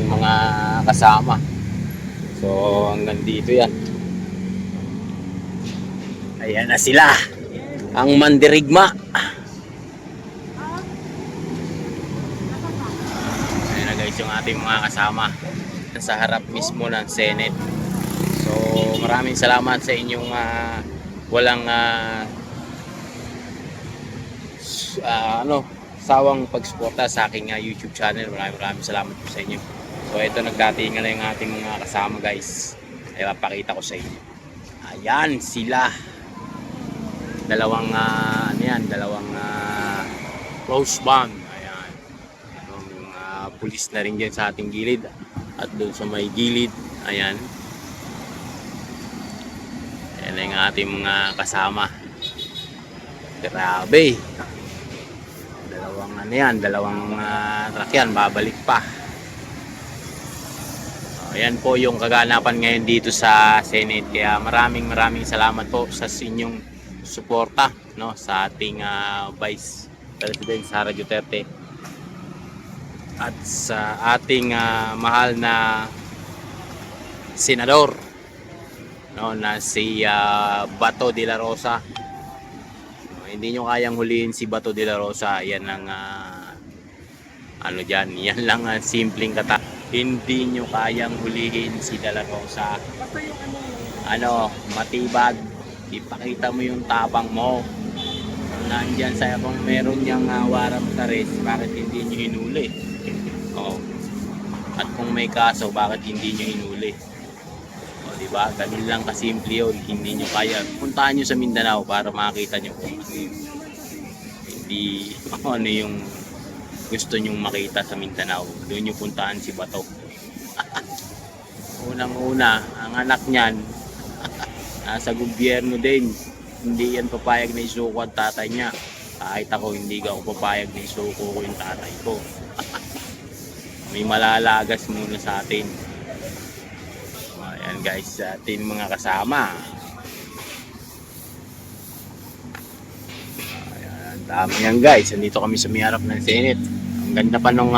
mga kasama. So hanggang dito yan. Ayan na sila, ang mandirigma. Ayan na guys yung ating mga kasama sa harap mismo ng Senate. So maraming salamat sa inyong walang sawang pagsuporta sa aking YouTube channel. Maraming salamat po sa inyo. So ito, nagdatingan na yung ating mga kasama guys. Ay papakita ko sa inyo. Ayan sila. Dalawang dalawang close band. Ayan. Yung pulis na rin dyan sa ating gilid at doon sa may gilid. Ayan. Ayan na yung ating mga kasama. Grabe. Dalawang truck yan, babalik pa. Ayan po yung kaganapan ngayon dito sa Senate. Kaya maraming salamat po sa inyong suporta, no, sa ating Vice President Sara Duterte at sa ating mahal na senador, no, na si Bato de la Rosa. Hindi nyo kayang hulihin si Bato de la Rosa. Yan ang yan lang ang simpleng kata. Hindi nyo kayang hulihin si de la Rosa. Matibag. Ipakita mo yung tapang mo. Nandyan sa kung meron niyang warrant of arrest, bakit hindi nyo hinuli? At kung may kaso, bakit hindi nyo hinuli? Diba? Ganun lang kasimple yun. Hindi nyo kaya. Puntahan nyo sa Mindanao para makita nyo kung ano yung gusto nyong makita sa Mindanao. Doon nyo puntahan si Bato. Unang-una, ang anak niyan nasa gobyerno din. Hindi yan papayag na isuko ang tatay niya. Kahit ako, hindi ako papayag na isuko ko yung tatay ko. May malalagas muna sa atin. Ayan guys, ating mga kasama. Ayan, dami yan guys. Nandito kami sa may harap ng Senate. Ang ganda pa ng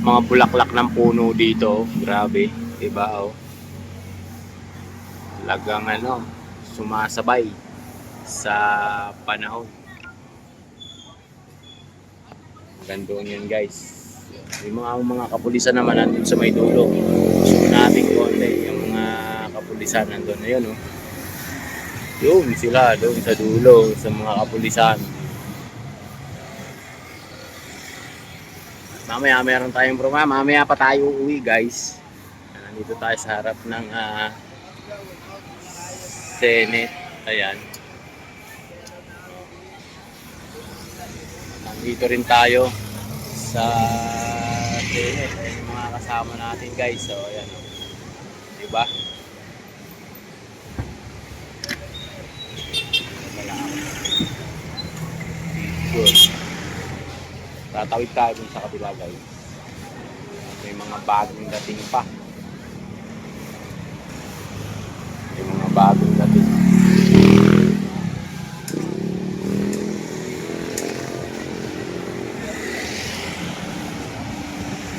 mga bulaklak ng puno dito. Grabe, diba? Talagang sumasabay sa panahon. Gandong yan guys. May mga kapulisan naman nandun sa may dulo. Gusto natin konti yung mga kapulisan nandun. Ayun yun sila doon sa dulo sa mga kapulisan. Mamaya meron tayong programa. Mamaya pa tayo uwi guys. Nandito tayo sa harap ng Senate. Ayan. Nandito rin tayo sa Senate. Ayan yung mga kasama natin guys. So ayan. Diba? Good. Tatawid tayo dun sa kabila guys. May mga bagong dating pa. May mga bagong dating.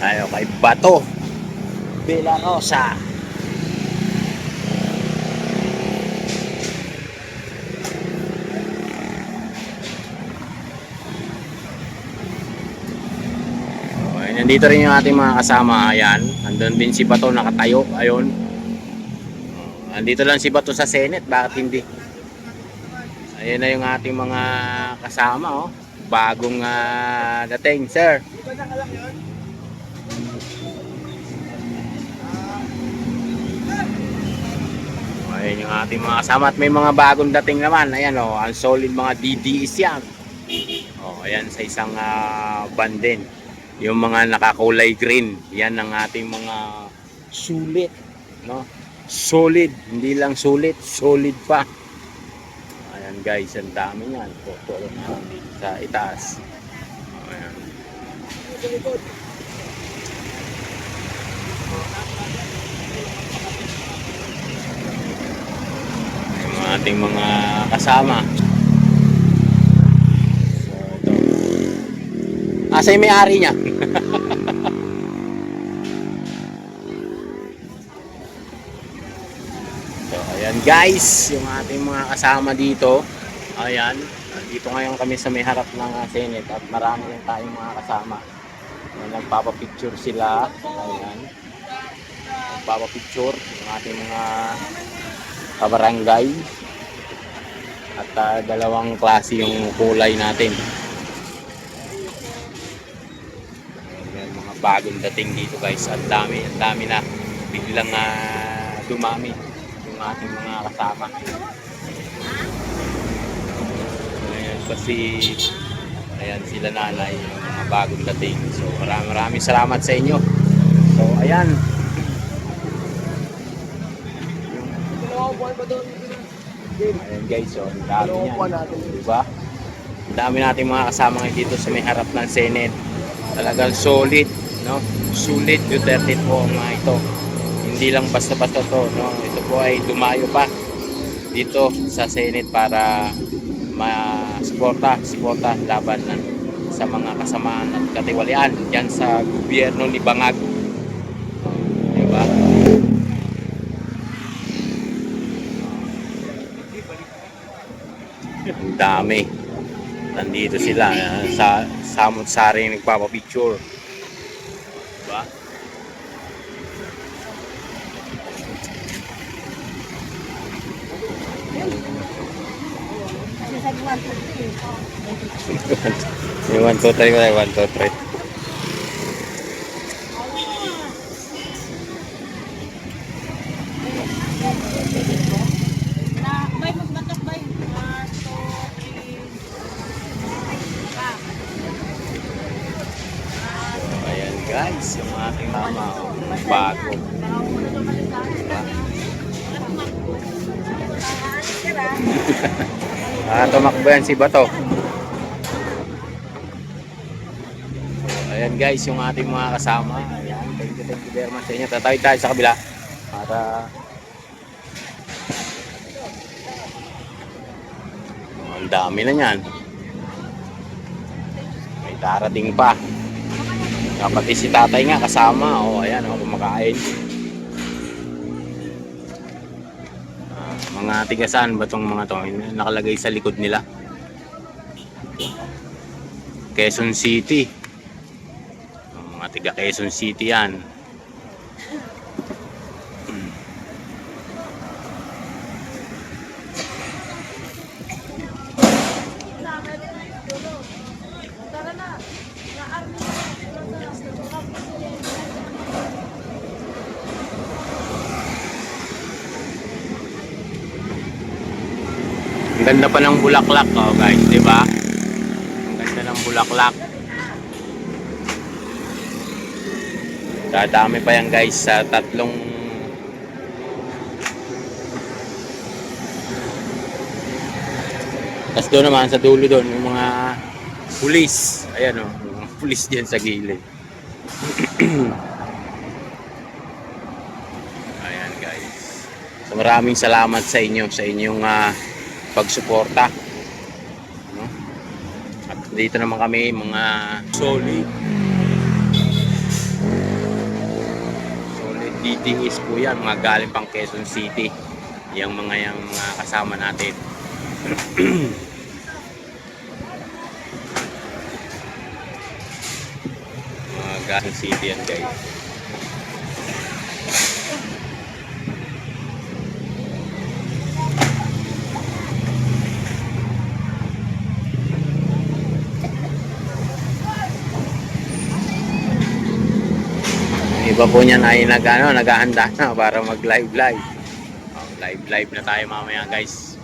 Tayo kay Bato de la Rosa. Nandito rin yung ating mga kasama. Ayan, andun din si Bato nakatayo. Ayun. Andito lang si Bato sa Senate. Bakit hindi? Ayan na yung ating mga kasama. Bagong dating, sir. Ayan yung ating mga kasama. At may mga bagong dating naman. Ayan ang solid mga DDS yan. Ayan sa isang band din. Yung mga nakakulay green, yan ang ating mga sulit, no? Solid, hindi lang sulit, solid pa. Ayan guys, ang dami niyan. Photo dito sa itaas. Ayan. Yung ating mga kasama. Asa yung may-ari niya? Ayan guys, yung ating mga kasama dito. Ayan, dito ngayon kami sa may harap ng Senate at marami rin tayong mga kasama. Ayan, nagpapapicture sila. Ayan, nagpapapicture yung ating mga kabarangay. At dalawang klase yung kulay natin. Ayan, mga bagong dating dito guys. Ang dami na. Biglang dumami yung ating mga kasama. Ayan, kasi ayan sila nanay, yung mga bagong dating. So maraming salamat sa inyo. So ayan. Ayan guys, so ang dami yan. Diba? Ang dami natin mga kasama ngayon dito sa may harap ng Senate. Talagang solid, no? Sulit Duterte po mga ito. Hindi lang basta-basta to, no? Ito po ay dumayo pa dito sa Senate para suporta laban sa mga kasamaan at katiwalian diyan sa gobyerno ni Bangag. Diba? Ang dami. Nandito sila sa samot-saring nagpapapicture. Diba? Yung 1, 2, 3 1, 2, 3. Ayan guys, yung ating mama bago. Tumakbo yan si Bato. Ayan guys, yung ating mga kasama. Ayan, thank you very much sa inyo. Tatawid tayo sa kabila para ang dami na yan. May darating pa. Pati si tatay nga kasama. O ayan, kumakain. Mga tigasan ba itong mga to? Nakalagay sa likod nila. Quezon City. Mga tiga Quezon City yan. Ang ganda pa ng bulaklak, oh guys, di ba? Ang ganda ng bulaklak. Dadami pa yan guys sa tatlong tas doon naman sa dulo doon yung mga pulis. Ayan oh, yung mga pulis diyan sa gilid. Ayan guys. So maraming salamat sa inyo sa inyong pagsuporta, no? At dito naman kami mga solid DDS po yan, mga galing pang Quezon City, yung mga kasama natin. Mga Quezon City yan guys. Iba po niyan ay naghahanda na para mag live. Live na tayo mamaya guys.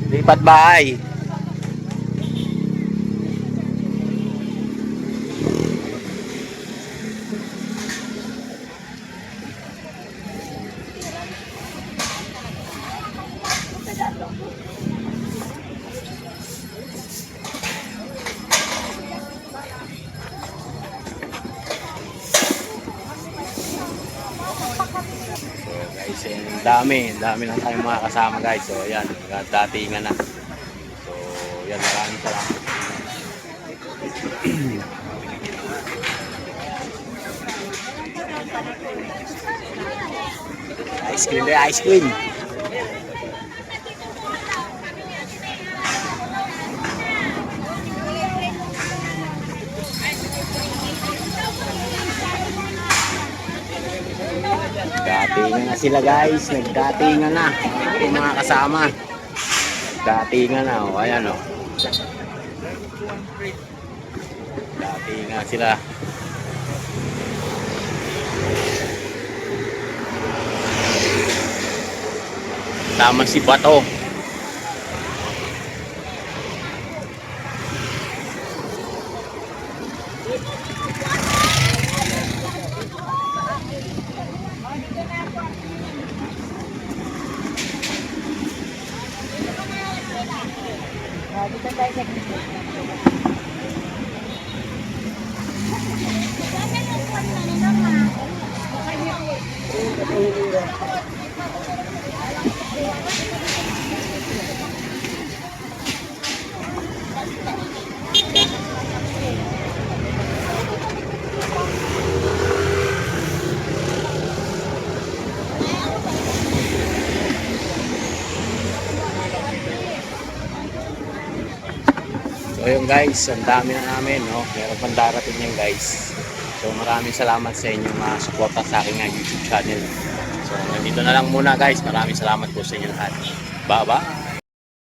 Lipat bahay. guys. Ang dami lang tayong mga kasama guys. So ayan, datingan na. So yan, maraming salamat. Ice cream ba? Ice cream. Datingan na sila guys. Nagdatingan na. Yung mga kasama. Datingan na. O ayan o. Datingan sila. Tama si Bato. Dito tayo sa So ayun guys, ang dami na namin, no? Meron pang darating yan guys. So maraming salamat sa inyong suporta sa aking YouTube channel. So nandito na lang muna guys. Maraming salamat po sa inyo lahat. Bye bye!